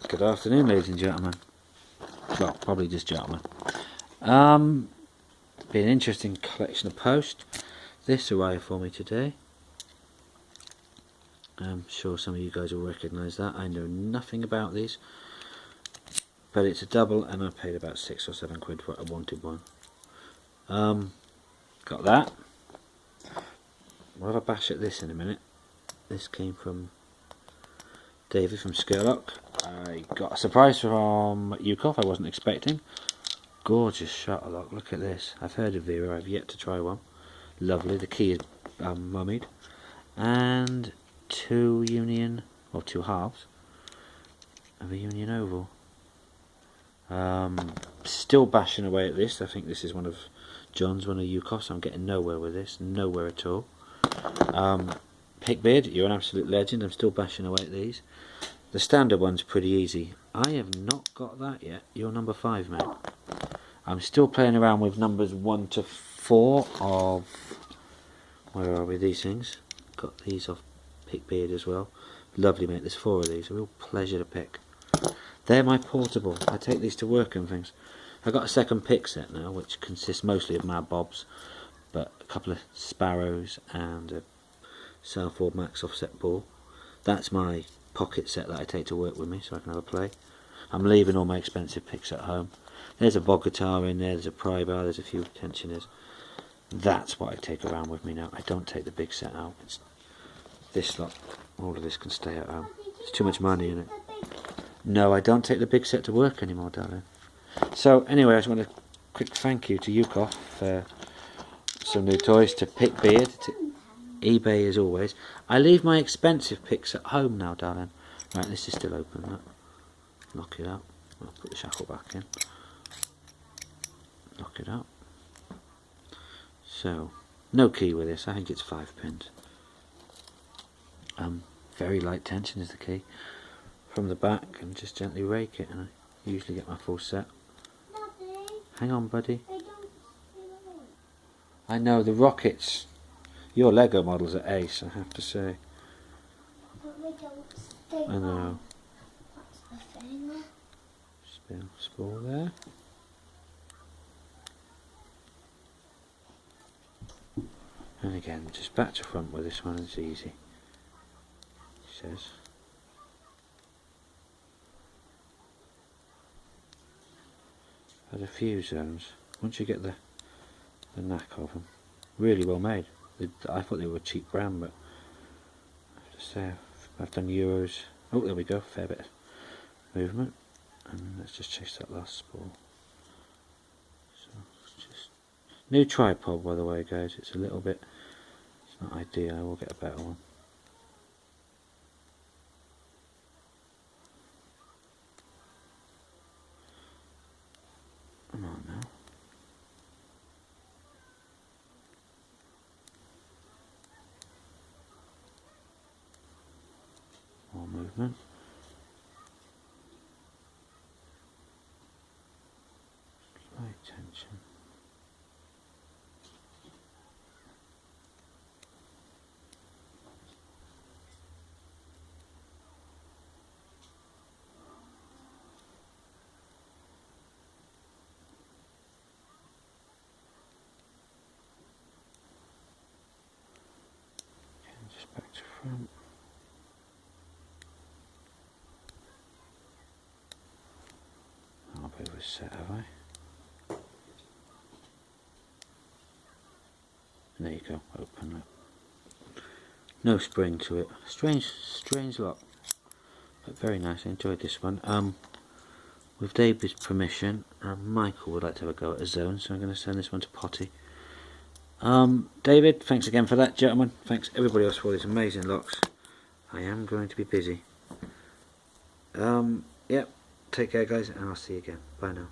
Good afternoon, ladies and gentlemen. Well, probably just gentlemen. Been an interesting collection of post. This arrived for me today. I'm sure some of you guys will recognise that. I know nothing about these, but it's a double, and I paid about £6 or £7 for it. I wanted one. Got that. We'll have a bash at this in a minute. This came from David from Skurlock. I got a surprise from Yukov I wasn't expecting. Gorgeous shutter lock, look at this. I've heard of Vera, I've yet to try one. Lovely, the key is mummied. And two halves of a Union Oval. Still bashing away at this. I think this is one of John's, one of Yukov's, so I'm getting nowhere with this, nowhere at all. Pickbeard, you're an absolute legend. I'm still bashing away at these. The standard one's pretty easy. I have not got that yet. You're number 5, mate. I'm still playing around with numbers 1 to 4 of... Where are we, these things? Got these off Pickbeard as well. Lovely, mate. There's 4 of these. A real pleasure to pick. They're my portable. I take these to work and things. I've got a second pick set now, which consists mostly of Mad Bobs, but a couple of Sparrows and a Southwold Max offset ball. That's my pocket set that I take to work with me so I can have a play. I'm leaving all my expensive picks at home. There's a bog guitar in there, there's a pry bar, there's a few tensioners. That's what I take around with me now. I don't take the big set out. It's this lot. All of this can stay at home. There's too much money in it. No, I don't take the big set to work anymore, darling. So anyway, I just want a quick thank you to Yukov for some new toys, to Pickbeard, to eBay as always. I leave my expensive picks at home now, darling. Right, this is still open. Look. Lock it up. I'll put the shackle back in. Lock it up. So, no key with this. I think it's 5 pins. Very light tension is the key. From the back, and just gently rake it, and I usually get my full set. Daddy, hang on, buddy. they don't stay on. I know the rockets. Your Lego models are ace, I have to say. But they don't stay I know. What's the thing? Spool there. And again, just back to front with this one. It's easy. He says. Had a few zones. Once you get the knack of them, really well made. I thought they were cheap brand, but I have to say I've done Euros. Oh, there we go, fair bit of movement. And let's just chase that last spool. So it's just new tripod, by the way, guys. It's a little bit, it's not ideal. I will get a better one. Come on now. More movement. Slight tension. Just back to front. I'll be able to set, have I? And there you go, open up. No spring to it. Strange lock. But very nice, I enjoyed this one. With David's permission, Michael would like to have a go at a zone, so I'm going to send this one to Potty. David, thanks again for that, gentlemen. Thanks everybody else for all these amazing locks. I am going to be busy. Yep, take care guys, and I'll see you again. Bye now.